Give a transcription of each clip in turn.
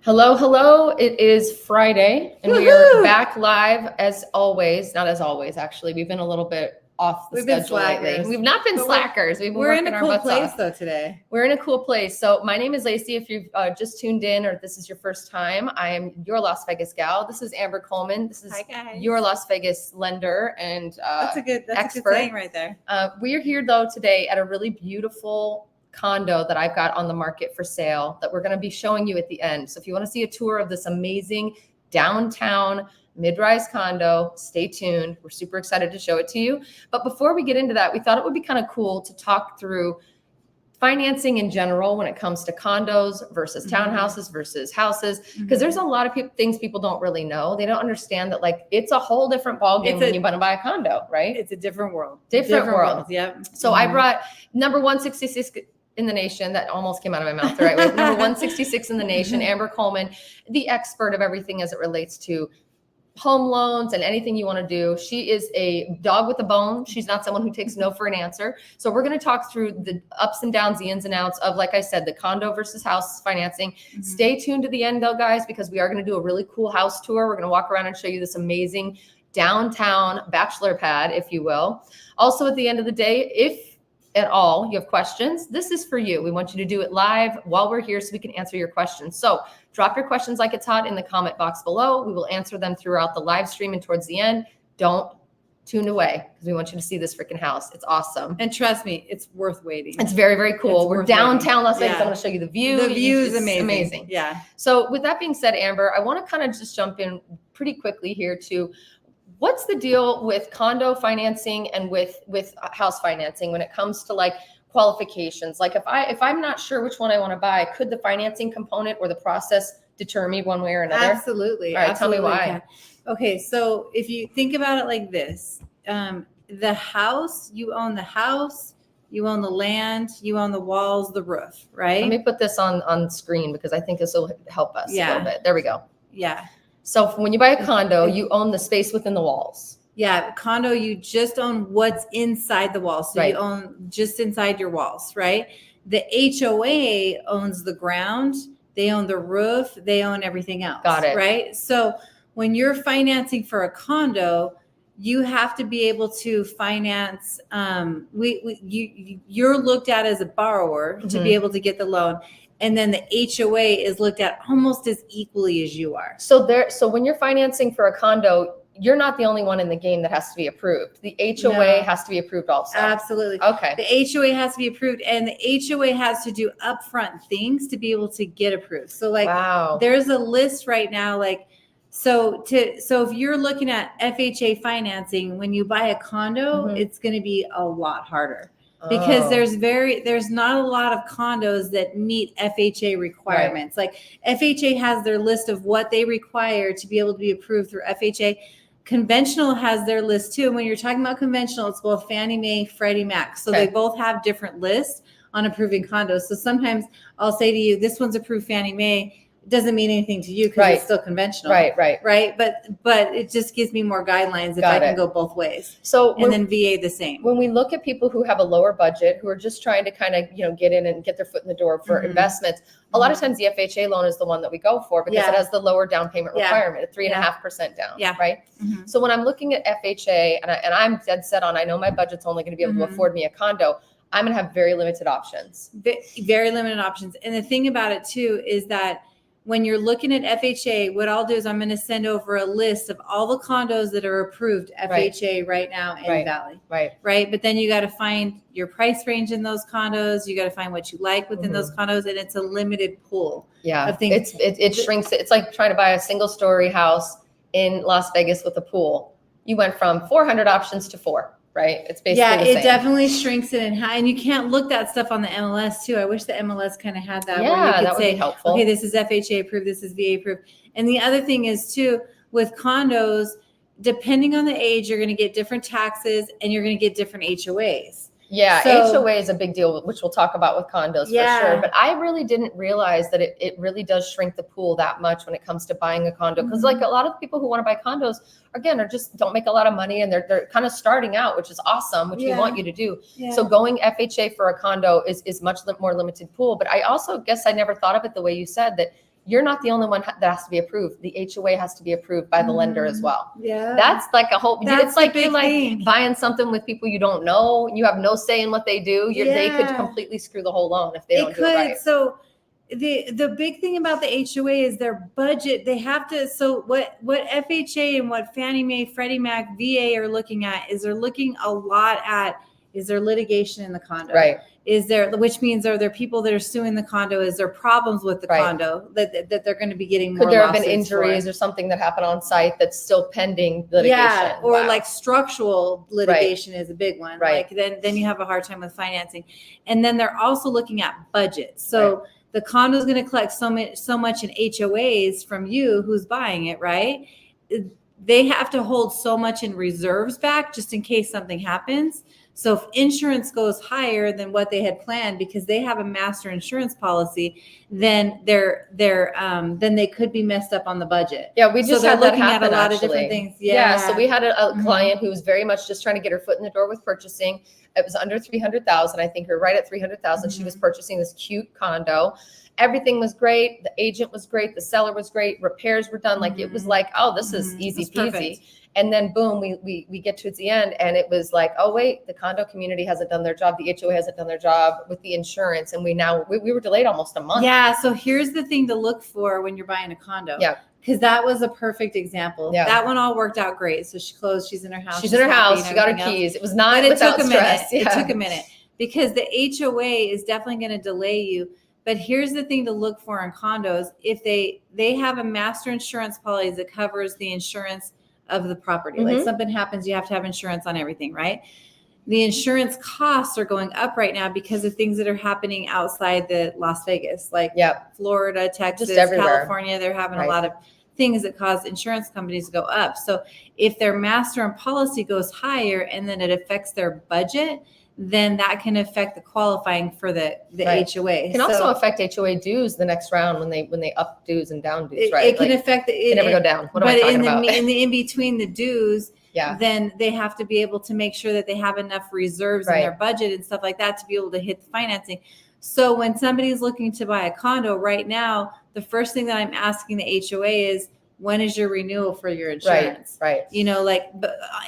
Hello, hello. It is Friday and we are back live as always. Not as always, actually. We've been a little bit off the schedule lately. We've not been slackers. We're in a cool place though today. We're in a cool place. So my name is Laci. If you've just tuned in or this is your first time, I am your Las Vegas gal. This is Amber Coleman. This is your Las Vegas lender and that's a good saying right there. We are here though today at a really beautiful condo that I've got on the market for sale that we're going to be showing you at the end. So if you want to see a tour of this amazing downtown mid-rise condo, stay tuned. We're super excited to show it to you. But before we get into that, we thought it would be kind of cool to talk through financing in general when it comes to condos versus townhouses versus houses, because there's a lot of things people don't really know. They don't understand that like it's a whole different ballgame when you want to buy a condo, right? It's a different world. Different world. Yep. So I brought number 166 in the nation. That almost came out of my mouth the right way. Number 166 in the nation, Amber Coleman, the expert of everything as it relates to home loans and anything you want to do. She is a dog with a bone. She's not someone who takes no for an answer. So we're going to talk through the ups and downs, the ins and outs of, like I said, the condo versus house financing. Stay tuned to the end though, guys, because we are going to do a really cool house tour. We're going to walk around and show you this amazing downtown bachelor pad, if you will. Also at the end of the day, if at all you have questions, this is for you. We want you to do it live while we're here so we can answer your questions. So drop your questions like it's hot in the comment box below. We will answer them throughout the live stream and towards the end. Don't tune away because we want you to see this freaking house. It's awesome. And trust me, it's worth waiting. It's very, very cool. We're downtown Las Vegas. I'm going to show you the view. The view is amazing. Yeah. So with that being said, Amber, I want to kind of just jump in pretty quickly here to what's the deal with condo financing and with house financing when it comes to like qualifications? Like if I'm not sure which one I want to buy, could the financing component or the process deter me one way or another? Absolutely. All right, absolutely. tell me why. Okay, so if you think about it like this, the house, you own the house, you own the land, you own the walls, the roof, right? Let me put this on screen because I think this will help us a little bit. There we go. Yeah. So when you buy a condo, you own the space within the walls. Yeah, condo, you just own what's inside the walls. So you own just inside your walls, right? The HOA owns the ground. They own the roof. They own everything else. Got it. Right? So when you're financing for a condo, you have to be able to finance. You're looked at as a borrower to be able to get the loan. And then the HOA is looked at almost as equally as you are. So when you're financing for a condo, you're not the only one in the game that has to be approved. The HOA has to be approved also. Absolutely. Okay. The HOA has to be approved, and the HOA has to do upfront things to be able to get approved. So like, there's a list right now, like, so if you're looking at FHA financing, when you buy a condo, it's going to be a lot harder. Because there's not a lot of condos that meet FHA requirements. Like FHA has their list of what they require to be able to be approved through FHA. Conventional has their list too. And when you're talking about conventional, it's both Fannie Mae, Freddie Mac. So they both have different lists on approving condos. So sometimes I'll say to you, this one's approved Fannie Mae. It doesn't mean anything to you because it's still conventional. Right. But it just gives me more guidelines if I can go both ways. So and then VA the same. When we look at people who have a lower budget, who are just trying to kind of, get in and get their foot in the door for investments, a lot of times the FHA loan is the one that we go for because it has the lower down payment requirement, at 3.5% down. Right. So when I'm looking at FHA and I'm dead set on, I know my budget's only going to be able to afford me a condo, I'm going to have very limited options. Very limited options. And the thing about it too is that when you're looking at FHA, what I'll do is I'm going to send over a list of all the condos that are approved FHA right now in Valley. Right. But then you got to find your price range in those condos. You got to find what you like within those condos. And it's a limited pool of things. It shrinks. It's like trying to buy a single story house in Las Vegas with a pool. You went from 400 options to 4. Right. It's basically the same. It definitely shrinks it in high, and you can't look that stuff on the MLS too. I wish the MLS kind of had that. Yeah, where you could that would be helpful. Okay, this is FHA approved. This is VA approved. And the other thing is too, with condos, depending on the age, you're going to get different taxes and you're going to get different HOAs. Yeah, HOA is a big deal, which we'll talk about with condos for sure. But I really didn't realize that it really does shrink the pool that much when it comes to buying a condo. Because like a lot of people who want to buy condos, again, are just don't make a lot of money and they're kind of starting out, which is awesome, which we want you to do. So going FHA for a condo is much more limited pool. But I also guess I never thought of it the way you said, that you're not the only one that has to be approved. The HOA has to be approved by the lender as well. Yeah. That's like a whole, it's like you're like thing. buying something with people you don't know. You have no say in what they do. They could completely screw the whole loan if they don't do it right. So the big thing about the HOA is their budget. They have to, so what FHA and what Fannie Mae, Freddie Mac, VA are looking at is they're looking a lot at, is there litigation in the condo? Right. Is there, which means are there people that are suing the condo? Is there problems with the condo that they're going to be getting more? Could there have been injuries or something that happened on site that's still pending litigation? Yeah, or like structural litigation is a big one. Right. Like then you have a hard time with financing. And then they're also looking at budget. So the condo is going to collect so much in HOAs from you who's buying it, right? They have to hold so much in reserves back just in case something happens. So if insurance goes higher than what they had planned because they have a master insurance policy, then then they could be messed up on the budget. Yeah, we just had that happen, at a lot actually. of different things. Yeah, so we had a client who was very much just trying to get her foot in the door with purchasing. It was under 300,000. I think we were right at 300,000. She was purchasing this cute condo. Everything was great. The agent was great. The seller was great. Repairs were done. Like it was like, oh, this is easy peasy. Perfect. And then boom, we get to the end and it was like, oh wait, the condo community hasn't done their job. The HOA hasn't done their job with the insurance. And we were delayed almost a month. Yeah. So here's the thing to look for when you're buying a condo. Yeah. Because that was a perfect example. Yeah. That one all worked out great. So she closed. She's in her house. She's in her house. She got her keys. It was not without stress. It took a minute because the HOA is definitely going to delay you. But here's the thing to look for in condos. If they have a master insurance policy that covers the insurance of the property. Like something happens, you have to have insurance on everything, right? The insurance costs are going up right now because of things that are happening outside the Las Vegas, like Florida, Texas, California. They're having a lot of things that cause insurance companies to go up. So if their master and policy goes higher and then it affects their budget, then that can affect the qualifying for the HOA. It can also affect HOA dues the next round when they up dues and down dues, right? It can affect it never go down. What am I talking about? in between the dues, then they have to be able to make sure that they have enough reserves in their budget and stuff like that to be able to hit the financing. So when somebody's looking to buy a condo right now, the first thing that I'm asking the HOA is, when is your renewal for your insurance? Right. You know, like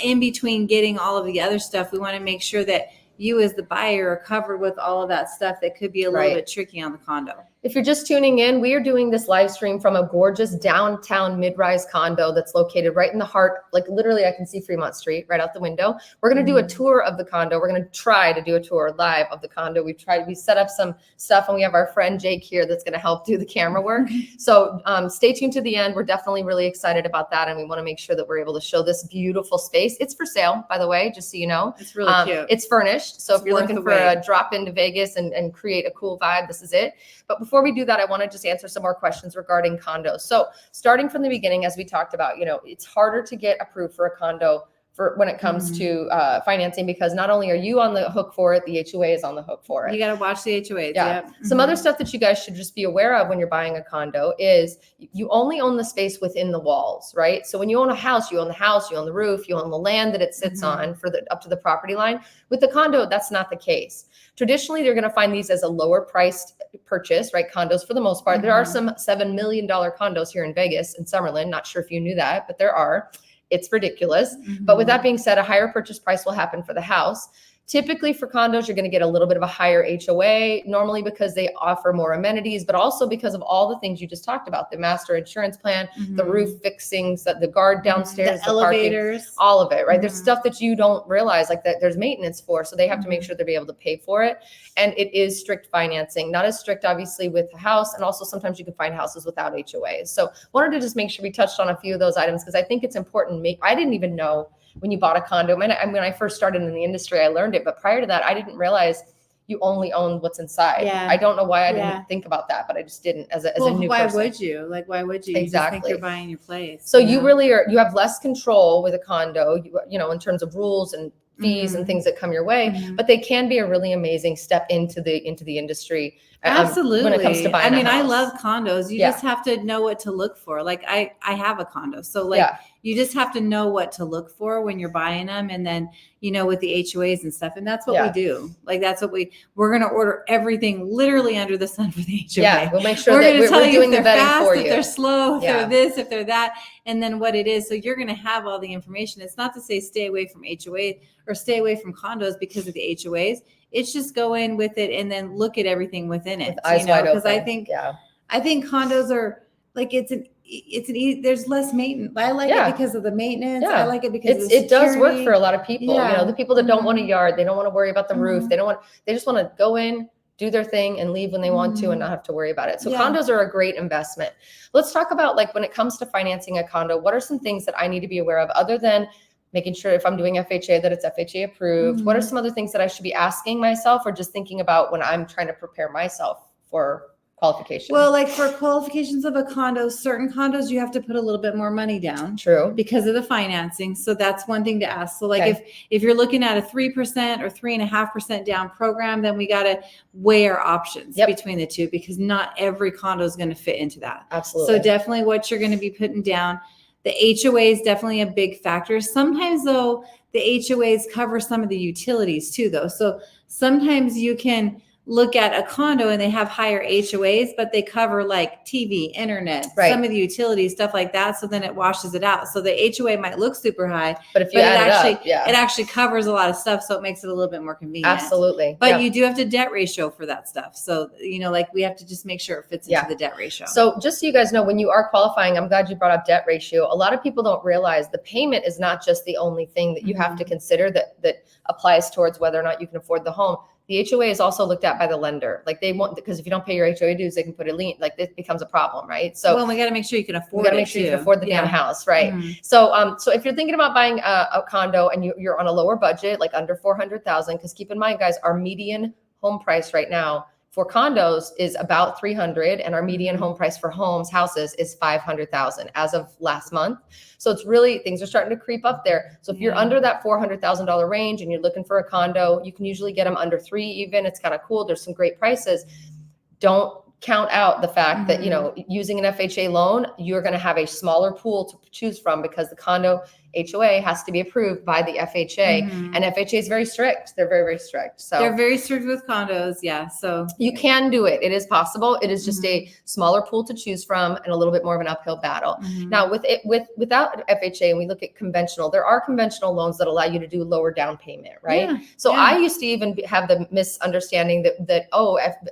in between getting all of the other stuff, we want to make sure that you as the buyer are covered with all of that stuff that could be a little bit tricky on the condo. If you're just tuning in, we are doing this live stream from a gorgeous downtown mid-rise condo that's located right in the heart, like literally I can see Fremont Street right out the window. We're going to do a tour of the condo. We're going to try to do a tour live of the condo. We set up some stuff and we have our friend Jake here that's going to help do the camera work. So stay tuned to the end. We're definitely really excited about that. And we want to make sure that we're able to show this beautiful space. It's for sale, by the way, just so you know. It's really cute. It's furnished. So if you're looking for a drop into Vegas and create a cool vibe, this is it. But before we do that, I want to just answer some more questions regarding condos. So starting from the beginning, as we talked about, it's harder to get approved for a condo when it comes to financing, because not only are you on the hook for it, the HOA is on the hook for it. You got to watch the HOAs. Yeah. Some other stuff that you guys should just be aware of when you're buying a condo is you only own the space within the walls, right? So when you own a house, you own the house, you own the roof, you own the land that it sits on for up to the property line. With the condo, that's not the case. Traditionally, they're going to find these as a lower priced purchase, right? Condos for the most part. There are some $7 million condos here in Vegas and Summerlin. Not sure if you knew that, but there are. It's ridiculous. But with that being said, a higher purchase price will happen for the house. Typically for condos, you're going to get a little bit of a higher HOA, normally because they offer more amenities, but also because of all the things you just talked about, the master insurance plan, the roof fixings, the guard downstairs, the elevators, parking, all of it, right? There's stuff that you don't realize like that there's maintenance for. So they have to make sure they'll be able to pay for it. And it is strict financing, not as strict, obviously, with the house. And also sometimes you can find houses without HOAs. So wanted to just make sure we touched on a few of those items because I think it's important. I didn't even know when you bought a condo. When I first started in the industry, I learned it. But prior to that, I didn't realize you only own what's inside. Yeah. I don't know why I didn't think about that, but I just didn't as a new why person. would you? Like, why would you? Exactly. You just think you're buying your place. So you really you have less control with a condo, in terms of rules and fees and things that come your way, but they can be a really amazing step into the industry. Absolutely. When it comes to buying I love condos. You just have to know what to look for. Like I have a condo. So You just have to know what to look for when you're buying them. And then, with the HOAs and stuff. And that's what we do. Like, that's what we're going to order everything literally under the sun for the HOA. Yeah. We'll make sure that we're doing the vetting for you. If they're slow, if they're this, if they're that, and then what it is. So you're going to have all the information. It's not to say stay away from HOA or stay away from condos because of the HOAs. It's just go in with it and then look at everything within it. With eyes wide open. Because I think condos are like, there's less maintenance. I like it because of the maintenance. Yeah. I like it because it does work for a lot of people. The people that don't want a yard, they don't want to worry about the roof. They just want to go in, do their thing and leave when they want to and not have to worry about it. So condos are a great investment. Let's talk about, like, when it comes to financing a condo, what are some things that I need to be aware of other than making sure if I'm doing FHA that it's FHA approved? What are some other things that I should be asking myself or just thinking about when I'm trying to prepare myself for qualification? Well, like for qualifications of a condo, certain condos you have to put a little bit more money down. True. Because of the financing. So that's one thing to ask. So like if you're looking at a 3% or 3.5% down program, then we got to weigh our options between the two, because not every condo is going to fit into that. Absolutely. So definitely what you're going to be putting down. The HOA is definitely a big factor. Sometimes though, the HOAs cover some of the utilities too though. So sometimes you can look at a condo and they have higher HOAs, but they cover like TV, internet, some of the utilities, stuff like that. So then it washes it out. So the HOA might look super high, but if you add it actually covers a lot of stuff. So it makes it a little bit more convenient. Absolutely. But you do have to debt ratio for that stuff. So, like we have to just make sure it fits into the debt ratio. So just so you guys know, when you are qualifying, I'm glad you brought up debt ratio. A lot of people don't realize the payment is not just the only thing that you have to consider that applies towards whether or not you can afford the home. The HOA is also looked at by the lender. Like they want, because if you don't pay your HOA dues, they can put a lien. Like this becomes a problem, right? So we got to make sure you can afford. We got to make sure you can afford the damn house, right? So, so if you're thinking about buying a condo and you're on a lower budget, like under 400,000, because keep in mind, guys, our median home price right now for condos is about 300, and our median home price for houses is 500,000 as of last month. So it's really, things are starting to creep up there. So if you're under that $400,000 range and you're looking for a condo, you can usually get them under 3 even. It's kind of cool. There's some great prices. Don't count out the fact that, using an FHA loan, you're going to have a smaller pool to choose from because the condo HOA has to be approved by the FHA, and FHA is very strict. They're very, very strict. So they're very strict with condos. Yeah. So you can do it. It is possible. It is just a smaller pool to choose from and a little bit more of an uphill battle. Now without FHA, and we look at conventional, there are conventional loans that allow you to do lower down payment, right? Yeah. So I used to even have the misunderstanding that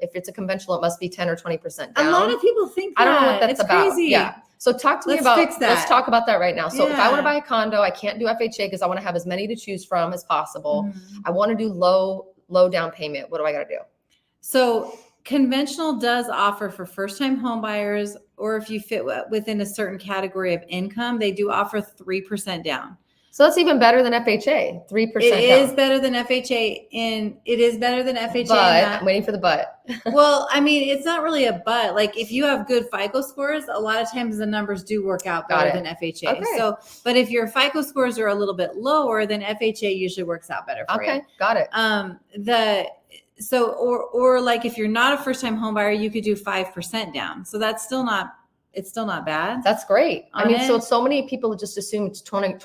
if it's a conventional, it must be 10 or 20% down. A lot of people think that. I don't know what that's about. Crazy. Yeah. So talk to me about, let's talk about that right now. So if I want to buy a condo, I can't do FHA because I want to have as many to choose from as possible. I want to do low down payment. What do I got to do? So conventional does offer for first-time home buyers, or if you fit within a certain category of income, they do offer 3% down. So that's even better than FHA, 3% down. It is better than FHA, and it is better than FHA. But I'm waiting for the but. Well, I mean, it's not really a but. Like if you have good FICO scores, a lot of times the numbers do work out better than FHA. Okay. So, but if your FICO scores are a little bit lower, then FHA usually works out better for you. Okay, got it. Or like if you're not a first-time home buyer, you could do 5% down. So that's still not. It's still not bad. That's great. I mean, so many people just assume it's 20%.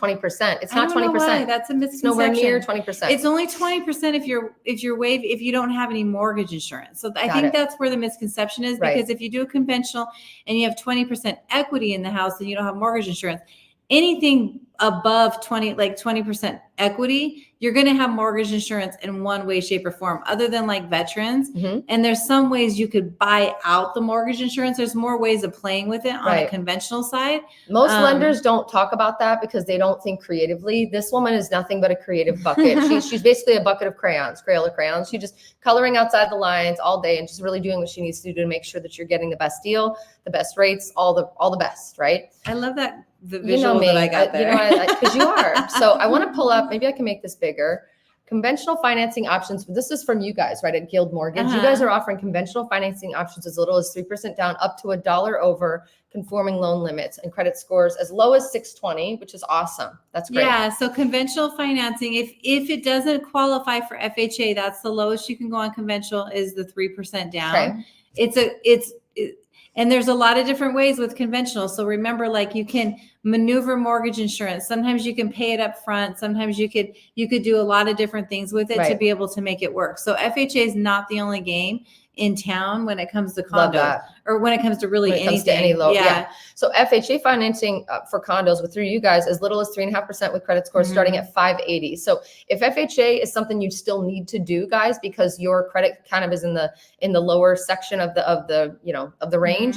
It's not 20%. That's a misconception. It's nowhere near 20%. It's only 20% if you don't have any mortgage insurance. So I think that's where the misconception is, because if you do a conventional and you have 20% equity in the house and you don't have mortgage insurance, anything above 20% equity, you're going to have mortgage insurance in one way, shape, or form, other than like veterans. And there's some ways you could buy out the mortgage insurance. There's more ways of playing with it on a conventional side. Most lenders don't talk about that because they don't think creatively. This woman is nothing but a creative bucket. She's basically a bucket of crayons, Crayola crayons. She's just coloring outside the lines all day and just really doing what she needs to do to make sure that you're getting the best deal, the best rates, all the best, right? I love that. The visual that I got there. Because you are. So I want to pull up, maybe I can make this bigger. Conventional financing options. This is from you guys, right? At Guild Mortgage. You guys are offering conventional financing options as little as 3% down, up to $1 over conforming loan limits, and credit scores as low as 620, which is awesome. That's great. Yeah. So conventional financing, if it doesn't qualify for FHA, that's the lowest you can go on conventional is the 3% down. Okay. And there's a lot of different ways with conventional. So remember, like you can maneuver mortgage insurance. Sometimes you can pay it up front. Sometimes you could do a lot of different things with it to be able to make it work. So FHA is not the only game in town when it comes to condos or when it comes to really anything. To any loan. Yeah. So FHA financing for condos through you guys as little as 3.5% with credit scores starting at 580. So if FHA is something you still need to do, guys, because your credit kind of is in the lower section of the range,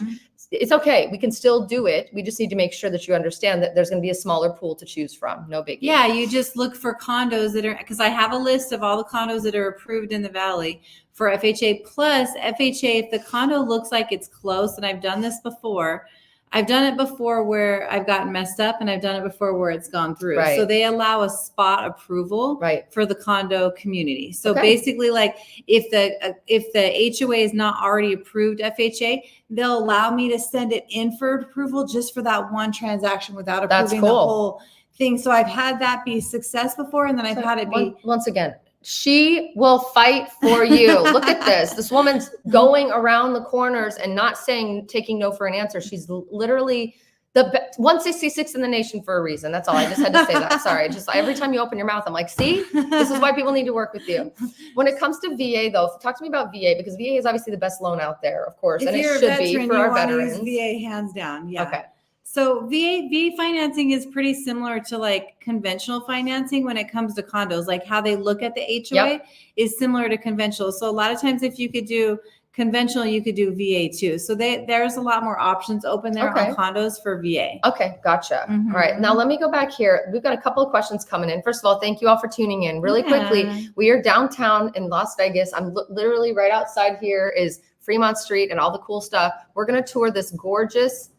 it's okay. We can still do it. We just need to make sure that you understand that there's going to be a smaller pool to choose from. No biggie. Yeah, you just look for condos that are, because I have a list of all the condos that are approved in the Valley for FHA. Plus FHA, if the condo looks like it's close, and I've done this before. I've done it before where I've gotten messed up, and I've done it before where it's gone through. Right. So they allow a spot approval for the condo community. So basically, like if the HOA is not already approved FHA, they'll allow me to send it in for approval just for that one transaction without approving the whole thing. So I've had that be success before, and then I've had it be once again. She will fight for you. Look at this. This woman's going around the corners and not taking no for an answer. She's literally the 166 in the nation for a reason. That's all. I just had to say that. Sorry. Just every time you open your mouth, I'm like, see, this is why people need to work with you. When it comes to VA though, talk to me about VA, because VA is obviously the best loan out there, of course. And it should be for our veterans. VA hands down. Yeah. Okay. So VA financing is pretty similar to like conventional financing when it comes to condos. Like how they look at the HOA is similar to conventional. So a lot of times if you could do conventional, you could do VA too. So there's a lot more options open there on condos for VA. Okay, gotcha. All right, now let me go back here. We've got a couple of questions coming in. First of all, thank you all for tuning in. Really quickly, we are downtown in Las Vegas. I'm literally right outside here is Fremont Street and all the cool stuff. We're going to tour this gorgeous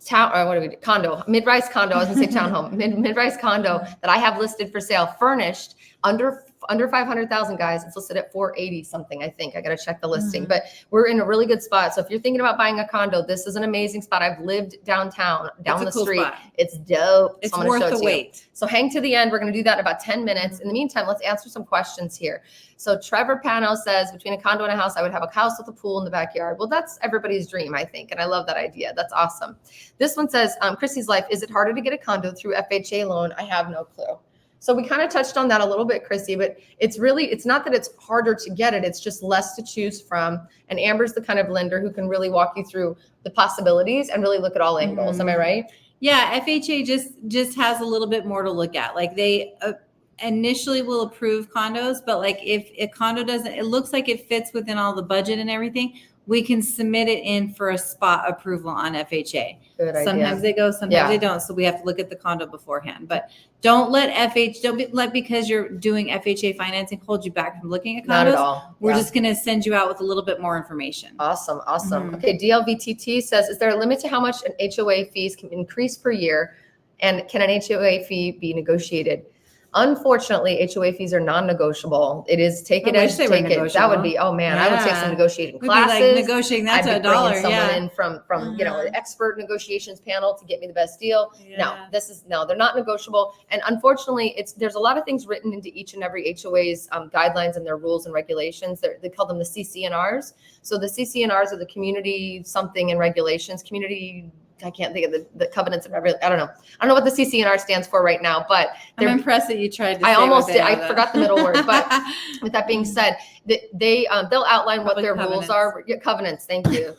condo, mid-rise condo. I was gonna say townhome, mid-rise condo that I have listed for sale, furnished under 500,000, guys. It's listed at 480 something. I think I got to check the listing, but we're in a really good spot. So if you're thinking about buying a condo, this is an amazing spot. I've lived downtown, down the street. Spot. It's dope. It's worth the wait. So hang to the end. We're going to do that in about 10 minutes. In the meantime, let's answer some questions here. So Trevor Pano says, between a condo and a house, I would have a house with a pool in the backyard. Well, that's everybody's dream, I think. And I love that idea. That's awesome. This one says, Chrissy's life, is it harder to get a condo through FHA loan? I have no clue. So we kind of touched on that a little bit, Chrissy, but it's not that it's harder to get it. It's just less to choose from. And Amber's the kind of lender who can really walk you through the possibilities and really look at all angles. Am I right? Yeah. FHA just has a little bit more to look at. Like they initially will approve condos, but like if a condo doesn't, it looks like it fits within all the budget and everything, we can submit it in for a spot approval on FHA. Good idea. Sometimes they go, sometimes they don't. So we have to look at the condo beforehand. But don't let because you're doing FHA financing hold you back from looking at condos. Not at all. We're just going to send you out with a little bit more information. Awesome. Okay. DLVTT says, is there a limit to how much an HOA fees can increase per year? And can an HOA fee be negotiated? Unfortunately, HOA fees are non-negotiable. It is take it as take it. That would be, oh man, I would take some negotiating classes. Like negotiating that to $1. Someone in from an expert negotiations panel to get me the best deal. No, they're not negotiable. And unfortunately, there's a lot of things written into each and every HOA's guidelines and their rules and regulations. They call them the CC&Rs. So the CC&Rs are the community something and regulations. I can't think of the covenants of every. I don't know what the CC&R stands for right now, but I'm impressed that you tried to. I almost did. I forgot the middle word, but with that being said, they'll outline what their rules are. Covenants. Thank you.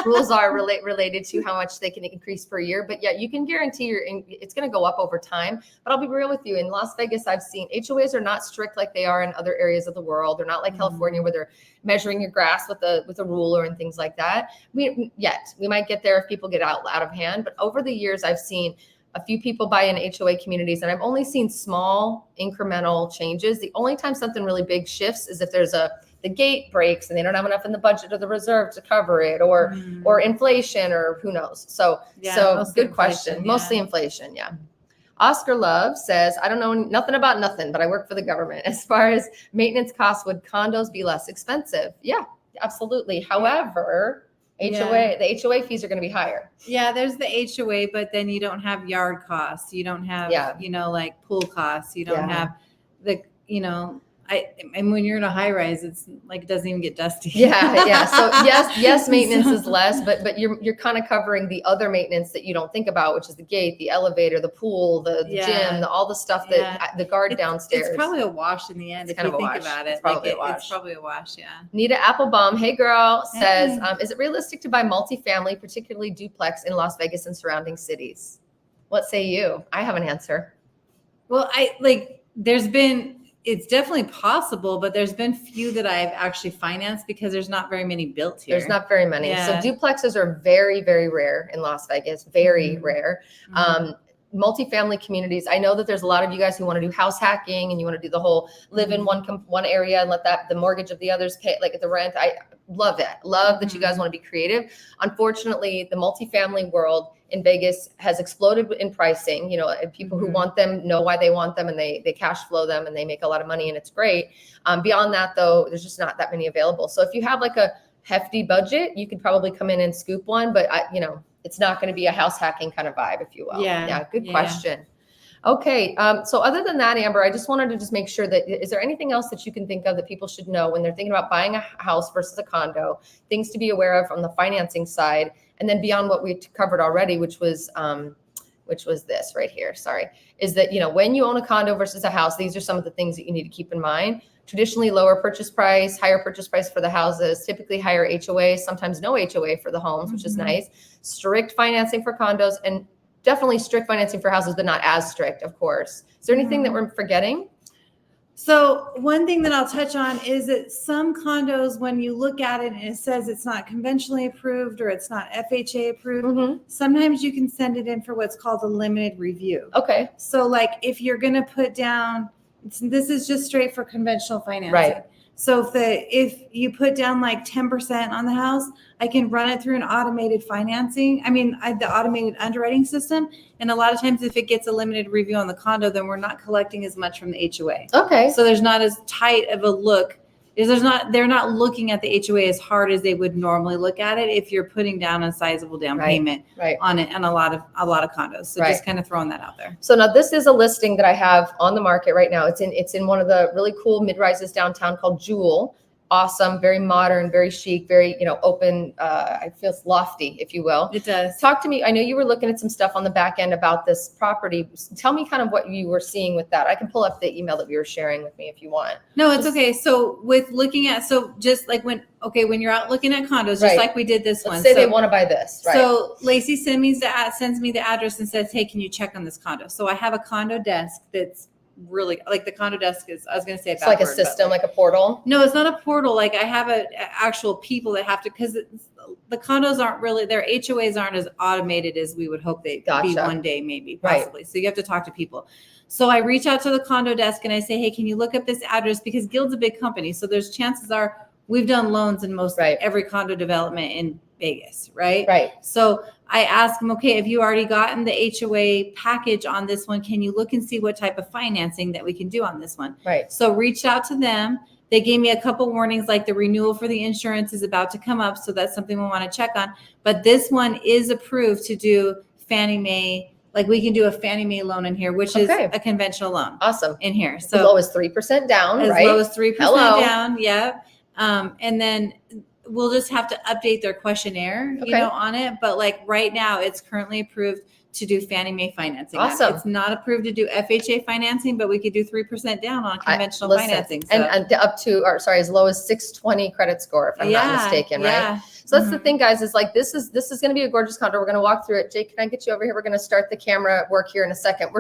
Rules are related to how much they can increase per year. But yeah, you can guarantee it's going to go up over time. But I'll be real with you. In Las Vegas, I've seen HOAs are not strict like they are in other areas of the world. They're not like California where they're measuring your grass with a ruler and things like that. We might get there if people get out of hand. But over the years, I've seen a few people buy in HOA communities, and I've only seen small incremental changes. The only time something really big shifts is if there's the gate breaks and they don't have enough in the budget or the reserve to cover it, or inflation, or who knows. So good question. Mostly inflation. Yeah. Oscar Love says, I don't know nothing about nothing, but I work for the government. As far as maintenance costs, would condos be less expensive? Yeah, absolutely. However, the HOA fees are going to be higher. Yeah, there's the HOA, but then you don't have yard costs. You don't have, like pool costs. You don't have And when you're in a high rise, it's like it doesn't even get dusty. Yeah. So yes, maintenance is less, but you're kind of covering the other maintenance that you don't think about, which is the gate, the elevator, the pool, the gym, all the stuff that the guard downstairs. It's probably a wash in the end if you think about it. It's probably a wash. It's probably a wash. Yeah. Nita Applebaum, hey girl, says, is it realistic to buy multifamily, particularly duplex in Las Vegas and surrounding cities? What say you? I have an answer. Well, it's definitely possible, but there's been few that I've actually financed because there's not very many built here. There's not very many. Yeah. So duplexes are very, very rare in Las Vegas, very rare. Multifamily communities. I know that there's a lot of you guys who want to do house hacking and you want to do the whole live in one area and let the mortgage of the others pay, like the rent. I love that. Love that you guys want to be creative. Unfortunately, the multifamily world in Vegas has exploded in pricing. You know, and people who want them know why they want them and they cash flow them and they make a lot of money and it's great. Beyond that though, there's just not that many available. So if you have like a hefty budget, you could probably come in and scoop one, but it's not going to be a house hacking kind of vibe, if you will. Yeah. Good question. Okay. So other than that, Amber, I just wanted to just make sure that, is there anything else that you can think of that people should know when they're thinking about buying a house versus a condo, things to be aware of on the financing side, and then beyond what we covered already, which was this right here. Sorry. Is that, when you own a condo versus a house, these are some of the things that you need to keep in mind. Traditionally lower purchase price, higher purchase price for the houses, typically higher HOA, sometimes no HOA for the homes, which is nice. Strict financing for condos and definitely strict financing for houses, but not as strict, of course. Is there anything that we're forgetting? So one thing that I'll touch on is that some condos, when you look at it and it says it's not conventionally approved or it's not FHA approved, sometimes you can send it in for what's called a limited review. Okay. So like if you're going to put down, this is just straight for conventional financing. Right. So if you put down like 10% on the house, I can run it through an automated the automated underwriting system. And a lot of times if it gets a limited review on the condo, then we're not collecting as much from the HOA. Okay. So there's not as tight of a look. They're not looking at the HOA as hard as they would normally look at it if you're putting down a sizable down payment on it and a lot of condos. So just kind of throwing that out there. So now this is a listing that I have on the market right now. It's in one of the really cool mid-rises downtown called Jewel. Awesome, very modern, very chic, very, open. I feel lofty, if you will. It does. Talk to me. I know you were looking at some stuff on the back end about this property. Tell me kind of what you were seeing with that. I can pull up the email that you were sharing with me if you want. No, it's okay. So with looking at, just like when you're out looking at condos, just like we did this one. Let's say they want to buy this. Right. So Laci sends me the address and says, hey, can you check on this condo? So I have a condo desk that's really like the condo desk is, I was going to say it's like a system, like a portal. No, it's not a portal. Like I have actual people that have to, because the condos aren't really, their HOAs aren't as automated as we would hope they'd be one day, maybe possibly. Right. So you have to talk to people. So I reach out to the condo desk and I say, hey, can you look up this address? Because Guild's a big company. So there's chances are we've done loans in most every condo development in Vegas. Right. Right. So I asked them, okay, have you already gotten the HOA package on this one? Can you look and see what type of financing that we can do on this one? Right. So reached out to them. They gave me a couple warnings, like the renewal for the insurance is about to come up. So that's something we want to check on. But this one is approved to do Fannie Mae. Like we can do a Fannie Mae loan in here, which is a conventional loan. Awesome. In here. So as low as 3% down, as low as 3% down. Yeah. And then we'll just have to update their questionnaire, on it. But like right now, it's currently approved to do Fannie Mae financing. Awesome. It's not approved to do FHA financing, but we could do 3% down on conventional financing. So. And up to, as low as 620 credit score, if I'm not mistaken, right? So that's the thing, guys, is like, this is going to be a gorgeous condo. We're going to walk through it. Jake, can I get you over here? We're going to start the camera work here in a second.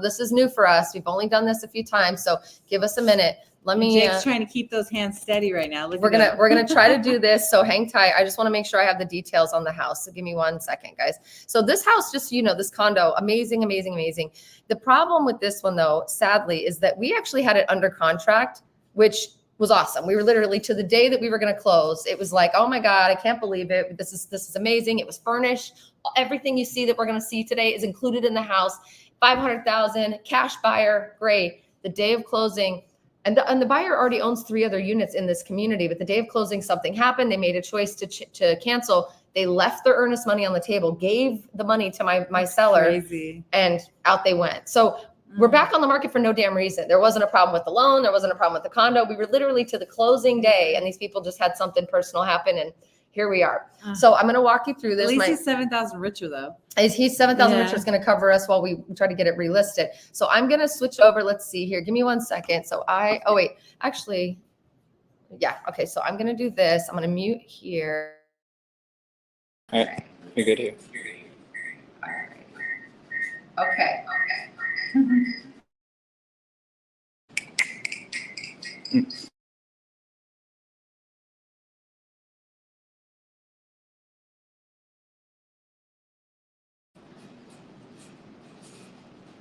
This is new for us. We've only done this a few times. So give us a minute. Jake's trying to keep those hands steady right now. We're gonna try to do this. So hang tight. I just want to make sure I have the details on the house. So give me 1 second, guys. So this house, just this condo, amazing, amazing, amazing. The problem with this one, though, sadly, is that we actually had it under contract, which was awesome. We were literally to the day that we were going to close. It was like, oh my God, I can't believe it. This is amazing. It was furnished. Everything you see that we're going to see today is included in the house. $500,000 cash buyer, great. The day of closing. And the buyer already owns 3 other units in this community, but the day of closing, something happened. They made a choice to cancel. They left their earnest money on the table, gave the money to my seller, and out they went. So We're back on the market for no damn reason. There wasn't a problem with the loan. There wasn't a problem with the condo. We were literally to the closing day, and these people just had something personal happen, and here we are. So I'm going to walk you through this. At least he's 7,000 richer, though. He's 7,000 richer is going to cover us while we try to get it relisted. So I'm going to switch over. Let's see here. Give me 1 second. So actually, yeah. Okay. So I'm going to do this. I'm going to mute here. All right. You're good here. All right. Okay.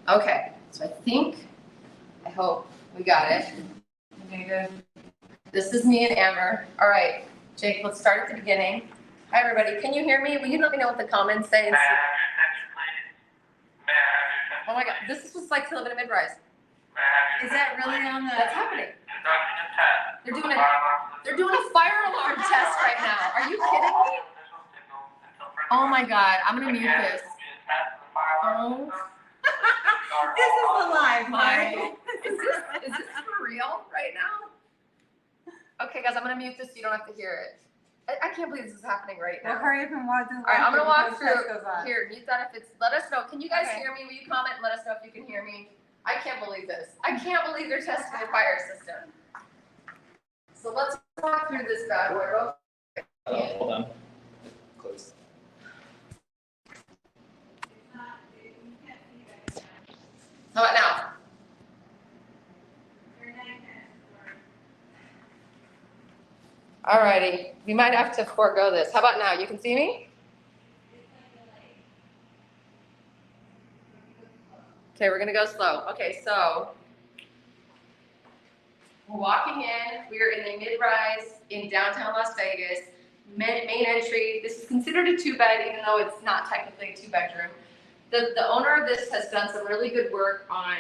Okay, so I hope we got it. This is me and Amber. All right, Jake, let's start at the beginning. Hi, everybody. Can you hear me? Will you let me know what the comments say? Oh my God, this is what's like to live in a mid-rise. Is that really on the? That's happening. They're doing a fire alarm test right now. Are you kidding me? Oh my God, I'm gonna mute this. Oh. This is the live, right? Is this for real right now? Okay, guys, I'm gonna mute this so you don't have to hear it. I can't believe this is happening right now. Well, hurry up and watch this. All right, I'm gonna walk through. Here, mute that if it's. Let us know. Can you guys hear me? Will you comment and let us know if you can hear me? I can't believe this. I can't believe they're testing the fire system. So let's walk through this bad boy. Hold on. Close. How about now? Alrighty, we might have to forego this. How about now? You can see me? Okay, we're gonna go slow. Okay, so we're walking in. We are in a mid-rise in downtown Las Vegas. Main entry. This is considered a 2-bed, even though it's not technically a 2-bedroom. The owner of this has done some really good work on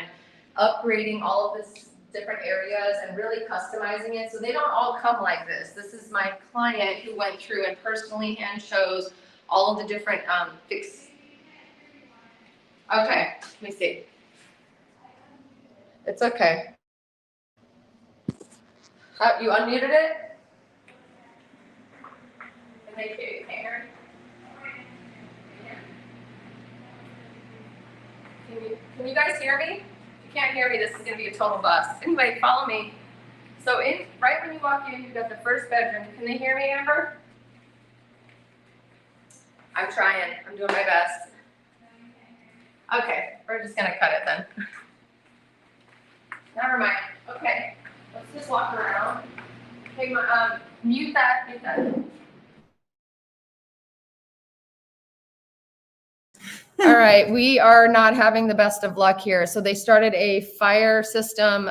upgrading all of this different areas and really customizing it. So they don't all come like this. This is my client who went through and personally hand chose all of the different fix. Okay, let me see. It's okay. You unmuted it? Can they hear? Can you guys hear me? If you can't hear me, this is going to be a total bust. Anyway, follow me. So right when you walk in, you've got the first bedroom. Can they hear me, Amber? I'm trying. I'm doing my best. Okay, we're just going to cut it then. Never mind. Okay, let's just walk around. Hey, mute that. All right, we are not having the best of luck here. So they started a fire system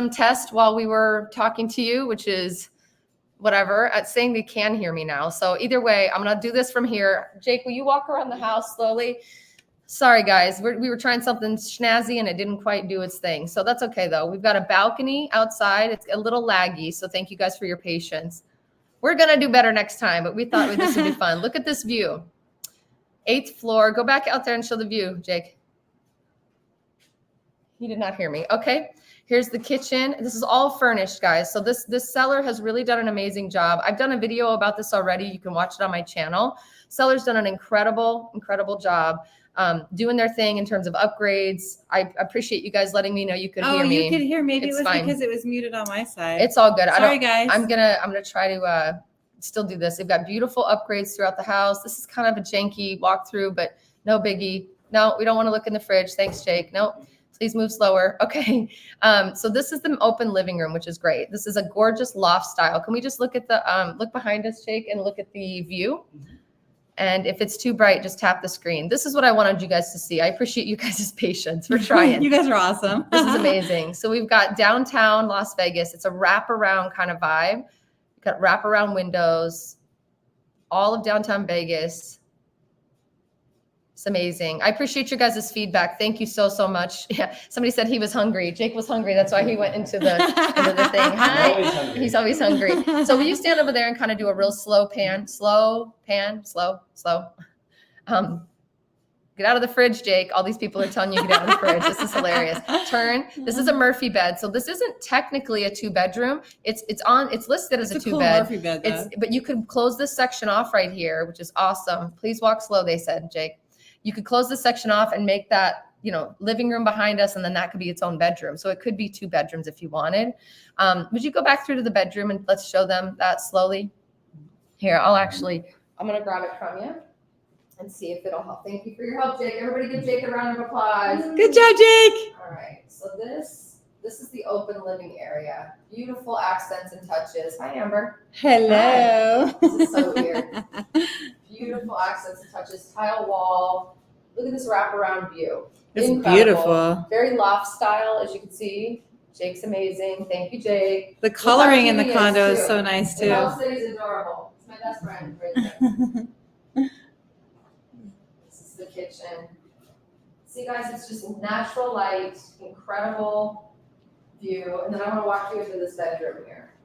test while we were talking to you, which is whatever. At saying they can hear me now. So either way, I'm gonna do this from here. Jake, will you walk around the house slowly? Sorry, guys, we were trying something snazzy and it didn't quite do its thing. So that's okay though. We've got a balcony outside. It's a little laggy, so thank you guys for your patience. We're gonna do better next time, but we thought this would be fun. Look at this view. 8th floor. Go back out there and show the view, Jake. He did not hear me. Okay. Here's the kitchen. This is all furnished, guys. So this seller has really done an amazing job. I've done a video about this already. You can watch it on my channel. Seller's done an incredible job doing their thing in terms of upgrades. I appreciate you guys letting me know you could hear me. Oh, you could hear. Maybe it's it was fine. Because it was muted on my side. It's all good. Sorry, guys. I'm gonna try to still do this. They've got beautiful upgrades throughout the house. This is kind of a janky walkthrough, but no biggie. No, we don't want to look in the fridge. Thanks, Jake. Nope. Please move slower. Okay. So this is the open living room, which is great. This is a gorgeous loft style. Can we just look at the, look behind us, Jake, and look at the view? And if it's too bright, just tap the screen. This is what I wanted you guys to see. I appreciate you guys' patience. We're trying. You guys are awesome. This is amazing. So we've got downtown Las Vegas. It's a wraparound kind of vibe. We've got wraparound windows, all of downtown Vegas. It's amazing. I appreciate your guys' feedback. Thank you so much. Yeah, somebody said he was hungry. Jake was hungry. That's why he went into the thing. Hi. He's always hungry. So will you stand over there and kind of do a real slow pan? Slow pan, slow. Go Get out of the fridge, Jake. All these people are telling you get out of the fridge. This is hilarious. Turn. This is a Murphy bed. So this isn't technically a 2-bedroom. It's listed as a 2-bed. Cool Murphy bed, But you could close this section off right here, which is awesome. Please walk slow, they said, Jake. You could close this section off and make that, living room behind us, and then that could be its own bedroom. So it could be 2 bedrooms if you wanted. Would you go back through to the bedroom and let's show them that slowly? Here, I'm going to grab it from you and see if it'll help. Thank you for your help, Jake. Everybody give Jake a round of applause. Good job, Jake. All right. So this is the open living area. Beautiful accents and touches. Hi, Amber. Hello. Hi. This is so weird. Beautiful accents and touches. Tile wall. Look at this wraparound view. It's Incredible. beautiful. Very loft style, as you can see. Jake's amazing. Thank you, Jake. The coloring in the condo is so nice too. The house city's adorable. It's my best friend right there. This is the kitchen. See, guys, it's just natural light, incredible view. And then I want to walk you into this bedroom here.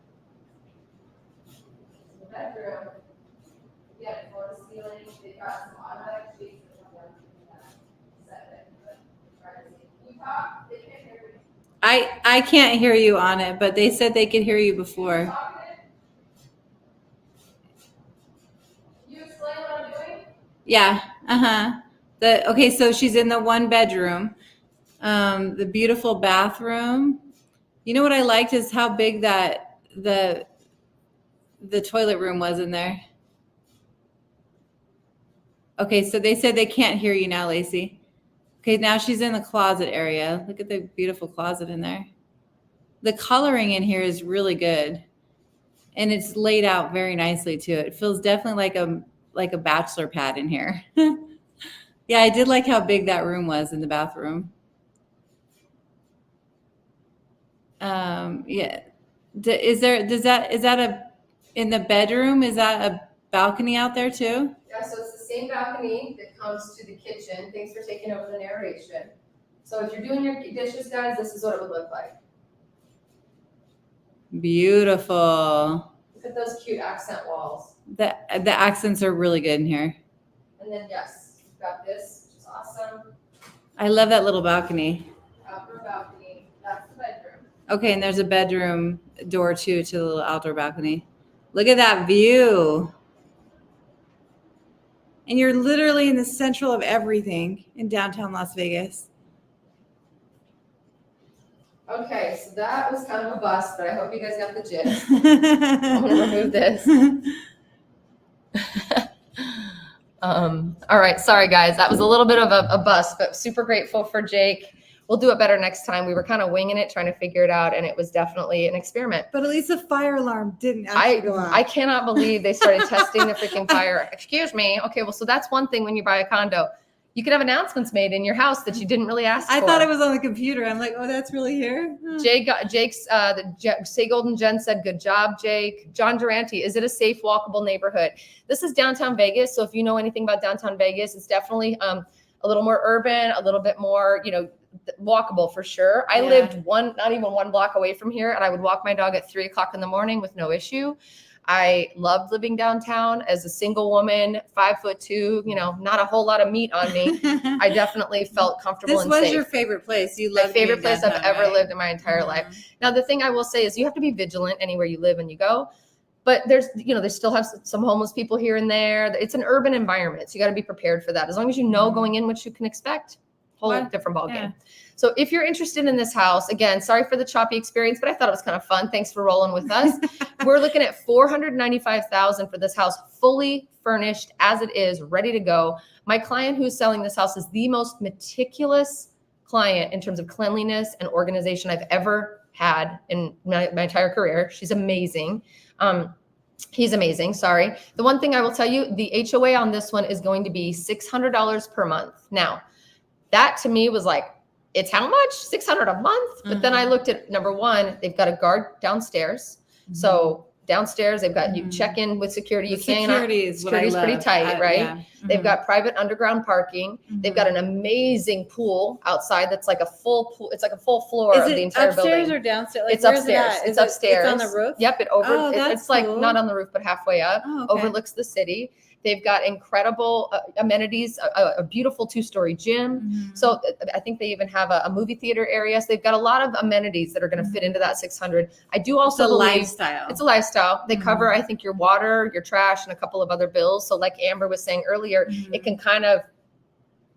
The bedroom. Yeah, floor to ceiling. They've got some automatic shades. I can't hear you on it, but they said they could hear you before. You explain what I'm doing? Yeah. Okay, so she's in the 1 bedroom. The beautiful bathroom. You know what I liked is how big that the toilet room was in there. Okay, so they said they can't hear you now, Laci. Okay, now she's in the closet area. Look at the beautiful closet in there. The coloring in here is really good. And it's laid out very nicely too. It feels definitely like a bachelor pad in here. Yeah, I did like how big that room was in the bathroom. Yeah. Is that in the bedroom? Is that a balcony out there too? Yeah, so it's the same balcony that comes to the kitchen. Thanks for taking over the narration. So if you're doing your dishes, guys, this is what it would look like. Beautiful. Look at those cute accent walls. The accents are really good in here. And then, yes, you've got this, which is awesome. I love that little balcony. Outdoor balcony. That's the bedroom. Okay, and there's a bedroom door too to the little outdoor balcony. Look at that view. And you're literally in the central of everything in downtown Las Vegas. Okay, so that was kind of a bust, but I hope you guys got the gist. I'm going to remove this. All right, sorry guys, that was a little bit of a bust, but super grateful for Jake. We'll do it better next time. We were kind of winging it, trying to figure it out, and it was definitely an experiment. But at least the fire alarm didn't actually go off. I cannot believe they started testing the freaking fire. Excuse me. Okay, well, so that's one thing when you buy a condo. You can have announcements made in your house that you didn't really ask for. I thought it was on the computer. I'm like, oh, that's really here? Say Golden Jen said, good job, Jake. John Durante, is it a safe, walkable neighborhood? This is downtown Vegas. So if you know anything about downtown Vegas, it's definitely a little more urban, a little bit more, walkable for sure. I lived not even one block away from here, and I would walk my dog at 3:00 in the morning with no issue. I loved living downtown as a single woman, 5'2", not a whole lot of meat on me. I definitely felt comfortable and safe. This was your favorite place. You loved my favorite place downtown, I've ever right? lived in my entire life. Now, the thing I will say is you have to be vigilant anywhere you live and you go. But there's, they still have some homeless people here and there. It's an urban environment, so you got to be prepared for that. As long as you know going in what you can expect, whole different ballgame. Yeah. So if you're interested in this house, again, sorry for the choppy experience, but I thought it was kind of fun. Thanks for rolling with us. We're looking at $495,000 for this house, fully furnished as it is, ready to go. My client who's selling this house is the most meticulous client in terms of cleanliness and organization I've ever had in my entire career. She's amazing. He's amazing. Sorry. The one thing I will tell you, the HOA on this one is going to be $600 per month. Now, that to me was like, it's how much? $600 a month? But then I looked at, number one, they've got a guard downstairs. So downstairs, they've got you check in with security. You can't. Security's pretty tight, right? Yeah. They've got private underground parking. They've got an amazing pool outside that's like a full pool. It's like a full floor of the entire building. Upstairs or downstairs? It's upstairs. It's upstairs. It's on the roof? Yep. It's cool. like not on the roof, but halfway up. Okay. Overlooks the city. They've got incredible amenities, a beautiful 2-story gym. Mhm. So I think they even have a movie theater area. So they've got a lot of amenities that are going to fit into that 600. I do also It's a believe lifestyle. it's a lifestyle. They cover, I think, your water, your trash, and a couple of other bills. So like Amber was saying earlier, it can kind of,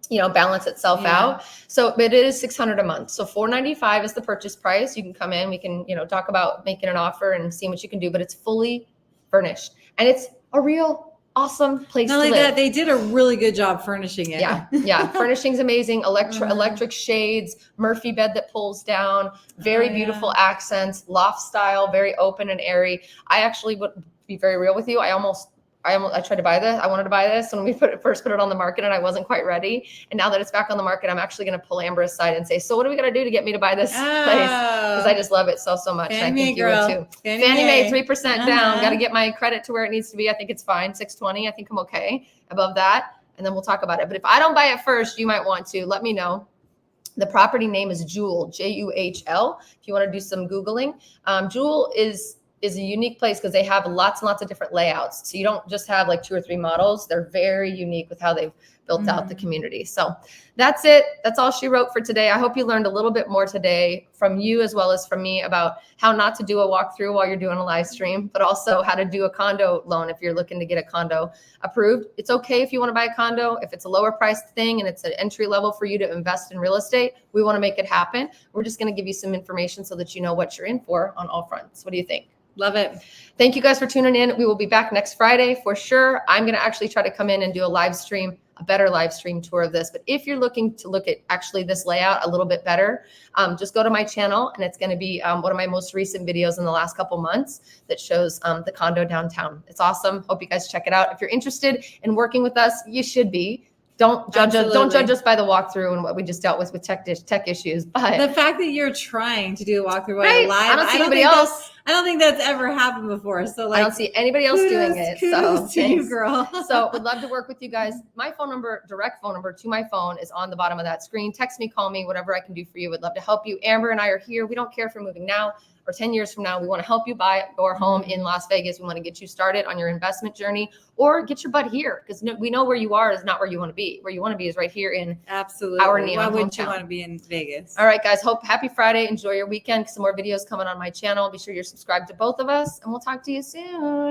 you know, balance itself out. So it is $600 a month. So $495 is the purchase price. You can come in, we can, you know, talk about making an offer and seeing what you can do, but it's fully furnished and it's a real awesome place Not to like live. that, they did a really good job furnishing it. Yeah. Furnishing's amazing. Electric shades, Murphy bed that pulls down, very beautiful accents, loft style, very open and airy. I actually would be very real with you. I tried to buy this. I wanted to buy this when we first put it on the market and I wasn't quite ready. And now that it's back on the market, I'm actually going to pull Amber aside and say, so what do we got to do to get me to buy this place? Because I just love it so much. And I think you would too. Fannie Mae, 3% down. Got to get my credit to where it needs to be. I think it's fine. 620. I think I'm okay above that. And then we'll talk about it. But if I don't buy it first, you might want to let me know. The property name is Jewel, Juhl. If you want to do some Googling, Jewel is a unique place because they have lots and lots of different layouts. So you don't just have like 2 or 3 models. They're very unique with how they've built out the community. So that's it. That's all she wrote for today. I hope you learned a little bit more today from you as well as from me about how not to do a walkthrough while you're doing a live stream, but also how to do a condo loan if you're looking to get a condo approved. It's okay if you want to buy a condo. If it's a lower priced thing and it's an entry level for you to invest in real estate, we want to make it happen. We're just going to give you some information so that you know what you're in for on all fronts. What do you think? Love it. Thank you guys for tuning in. We will be back next Friday for sure. I'm going to actually try to come in and do a live stream, a better live stream tour of this. But if you're looking to look at actually this layout a little bit better, just go to my channel and it's going to be one of my most recent videos in the last couple months that shows the condo downtown. It's awesome. Hope you guys check it out. If you're interested in working with us, you should be. Don't judge us by the walkthrough and what we just dealt with tech issues. But the fact that you're trying to do a walkthrough right? live, I don't see anybody else. I don't think that's ever happened before. So like, I don't see anybody else doing it. So to you, girl. So would love to work with you guys. My phone number, direct phone number to my phone is on the bottom of that screen. Text me, call me, whatever I can do for you. Would love to help you. Amber and I are here. We don't care if you're moving now or 10 years from now. We want to help you buy your home in Las Vegas. We want to get you started on your investment journey or get your butt here because we know where you are is not where you want to be. Where you want to be is right here in absolutely our neon Why wouldn't hometown. you want to be in Vegas? All right, guys. Happy Friday. Enjoy your weekend. Some more videos coming on my channel. Be sure you're subscribed to both of us and we'll talk to you soon.